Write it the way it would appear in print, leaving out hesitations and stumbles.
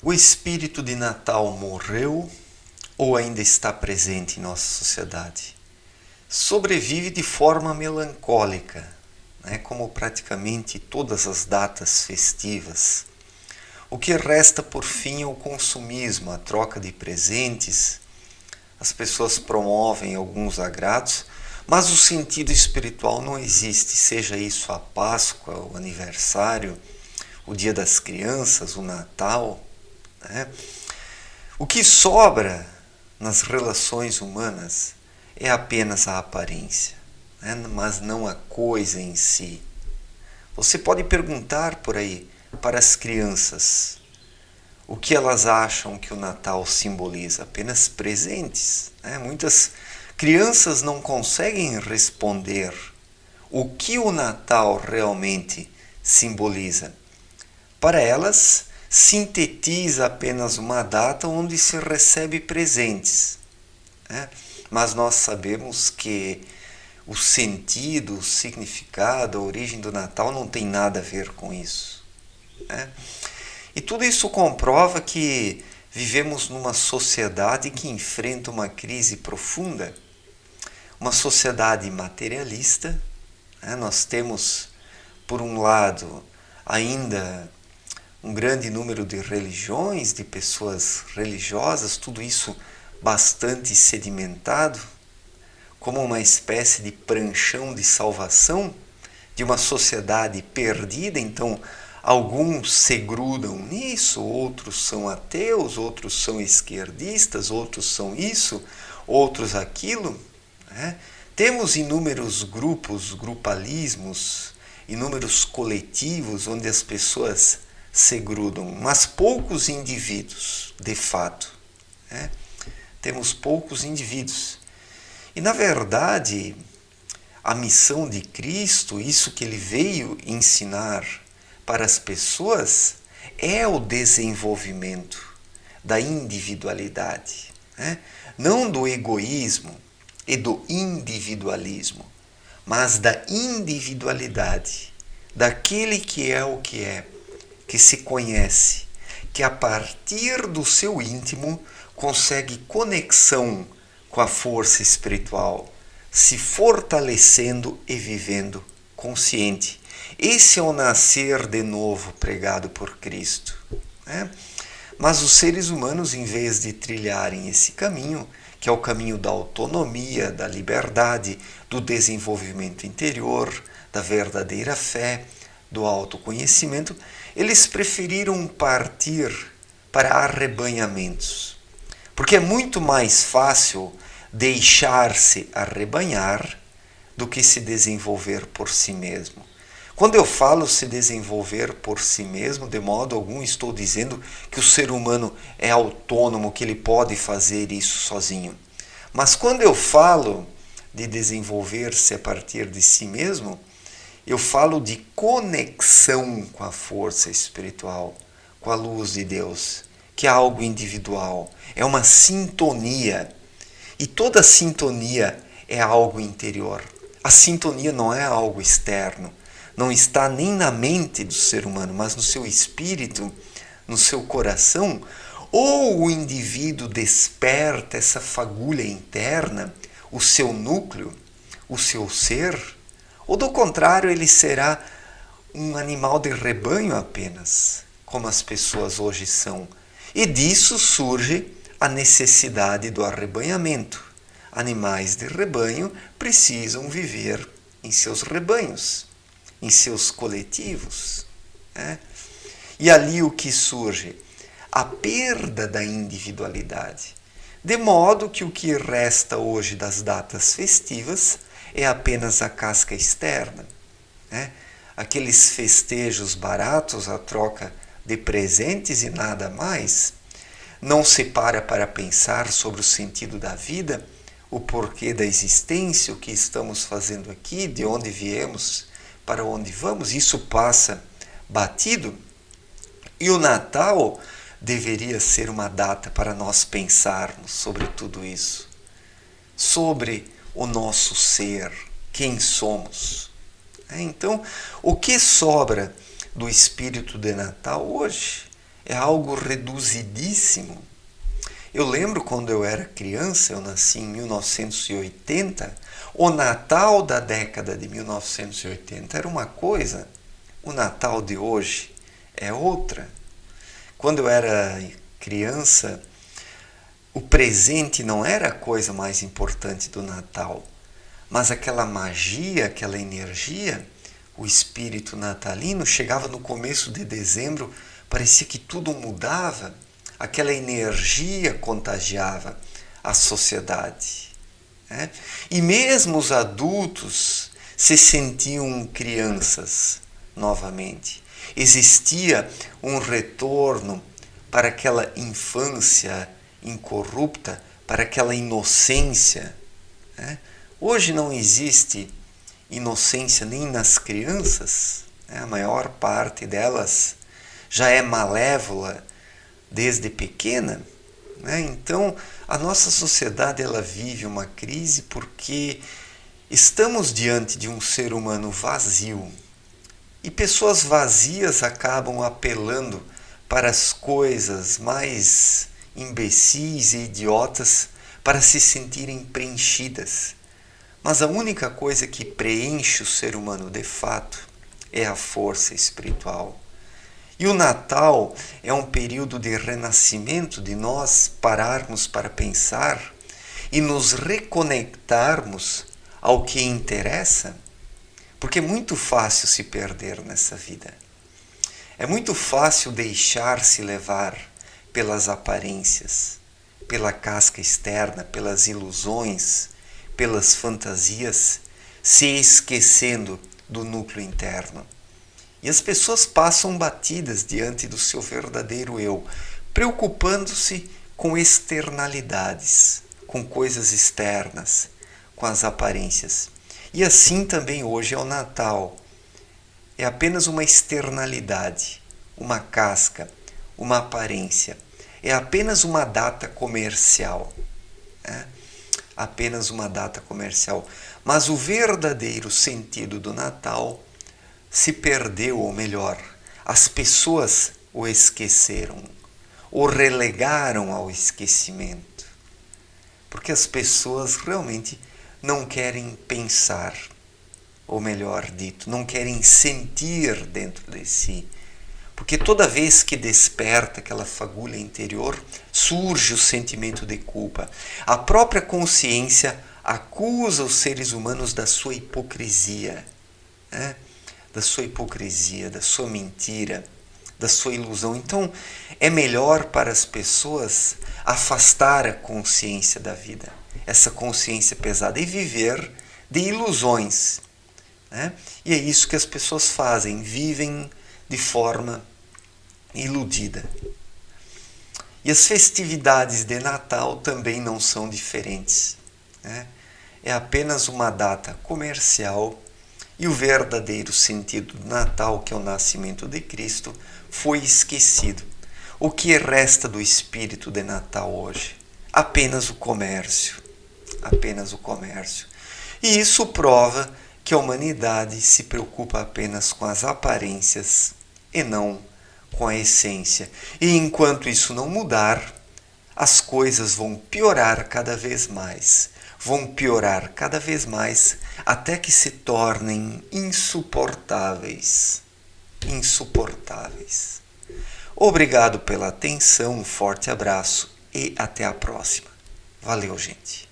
O espírito de Natal morreu ou ainda está presente em nossa sociedade? Sobrevive de forma melancólica, como praticamente todas as datas festivas. O que resta por fim é o consumismo, a troca de presentes. As pessoas promovem alguns agrados, mas o sentido espiritual não existe, seja isso a Páscoa, o aniversário, o Dia das Crianças, o Natal. O que sobra nas relações humanas é apenas a aparência, mas não a coisa em si. Você pode perguntar por aí para as crianças o que elas acham que o Natal simboliza? Apenas presentes. Muitas crianças não conseguem responder o que o Natal realmente simboliza. Para elas, sintetiza apenas uma data onde se recebe presentes. Mas nós sabemos que o sentido, o significado, a origem do Natal não tem nada a ver com isso. E tudo isso comprova que vivemos numa sociedade que enfrenta uma crise profunda, uma sociedade materialista. Nós temos, por um lado, ainda um grande número de religiões, de pessoas religiosas, tudo isso bastante sedimentado, como uma espécie de pranchão de salvação de uma sociedade perdida. Então, alguns se grudam nisso, outros são ateus, outros são esquerdistas, outros são isso, outros aquilo. Temos inúmeros grupos, grupalismos, inúmeros coletivos onde as pessoas se grudam, mas poucos indivíduos, de fato. Temos poucos indivíduos. E, na verdade, a missão de Cristo, isso que ele veio ensinar para as pessoas, é o desenvolvimento da individualidade, não do egoísmo e do individualismo, mas da individualidade, daquele que é o que se conhece, que a partir do seu íntimo consegue conexão com a força espiritual, se fortalecendo e vivendo consciente. Esse é o nascer de novo pregado por Cristo. Mas os seres humanos, em vez de trilharem esse caminho, que é o caminho da autonomia, da liberdade, do desenvolvimento interior, da verdadeira fé, do autoconhecimento, eles preferiram partir para arrebanhamentos. Porque é muito mais fácil deixar-se arrebanhar do que se desenvolver por si mesmo. Quando eu falo se desenvolver por si mesmo, de modo algum estou dizendo que o ser humano é autônomo, que ele pode fazer isso sozinho. Mas quando eu falo de desenvolver-se a partir de si mesmo, eu falo de conexão com a força espiritual, com a luz de Deus, que é algo individual, é uma sintonia. E toda sintonia é algo interior. A sintonia não é algo externo, não está nem na mente do ser humano, mas no seu espírito, no seu coração. Ou o indivíduo desperta essa fagulha interna, o seu núcleo, o seu ser, ou do contrário, ele será um animal de rebanho apenas, como as pessoas hoje são. E disso surge a necessidade do arrebanhamento. Animais de rebanho precisam viver em seus rebanhos, em seus coletivos. E ali o que surge? A perda da individualidade. De modo que o que resta hoje das datas festivas é apenas a casca externa. Aqueles festejos baratos, a troca de presentes e nada mais. Não se para pensar sobre o sentido da vida, o porquê da existência, o que estamos fazendo aqui, de onde viemos, para onde vamos. Isso passa batido. E o Natal deveria ser uma data para nós pensarmos sobre tudo isso, sobre o nosso ser, quem somos. Então, o que sobra do espírito de Natal hoje é algo reduzidíssimo. Eu lembro quando eu era criança, eu nasci em 1980, o Natal da década de 1980 era uma coisa, o Natal de hoje é outra. Quando eu era criança, o presente não era a coisa mais importante do Natal, mas aquela magia, aquela energia, o espírito natalino chegava no começo de dezembro, parecia que tudo mudava, aquela energia contagiava a sociedade. Né? E mesmo os adultos se sentiam crianças novamente. Existia um retorno para aquela infância incorrupta, para aquela inocência. Né? Hoje não existe inocência nem nas crianças, né? A maior parte delas já é malévola desde pequena. Né? Então, a nossa sociedade ela vive uma crise porque estamos diante de um ser humano vazio. E pessoas vazias acabam apelando para as coisas mais imbecis e idiotas para se sentirem preenchidas. Mas a única coisa que preenche o ser humano de fato é a força espiritual. E o Natal é um período de renascimento, de nós pararmos para pensar e nos reconectarmos ao que interessa, porque é muito fácil se perder nessa vida. É muito fácil deixar-se levar pelas aparências, pela casca externa, pelas ilusões, pelas fantasias, se esquecendo do núcleo interno. E as pessoas passam batidas diante do seu verdadeiro eu, preocupando-se com externalidades, com coisas externas, com as aparências. E assim também hoje é o Natal. É apenas uma externalidade, uma casca, uma aparência. É apenas uma data comercial. Né? Apenas uma data comercial. Mas o verdadeiro sentido do Natal se perdeu, ou melhor, as pessoas o esqueceram, o relegaram ao esquecimento. Porque as pessoas realmente não querem pensar, ou melhor dito, não querem sentir dentro de si. Porque toda vez que desperta aquela fagulha interior, surge o sentimento de culpa. A própria consciência acusa os seres humanos da sua hipocrisia, né? Da sua hipocrisia, da sua mentira, da sua ilusão. Então, é melhor para as pessoas afastar a consciência da vida, essa consciência pesada, e viver de ilusões. Né? E é isso que as pessoas fazem, vivem de forma iludida. E as festividades de Natal também não são diferentes. Né? É apenas uma data comercial e o verdadeiro sentido do Natal, que é o nascimento de Cristo, foi esquecido. O que resta do espírito de Natal hoje? Apenas o comércio. Apenas o comércio. E isso prova que a humanidade se preocupa apenas com as aparências e não com a essência. E enquanto isso não mudar, as coisas vão piorar cada vez mais. Vão piorar cada vez mais até que se tornem insuportáveis. Insuportáveis. Obrigado pela atenção, um forte abraço e até a próxima. Valeu, gente.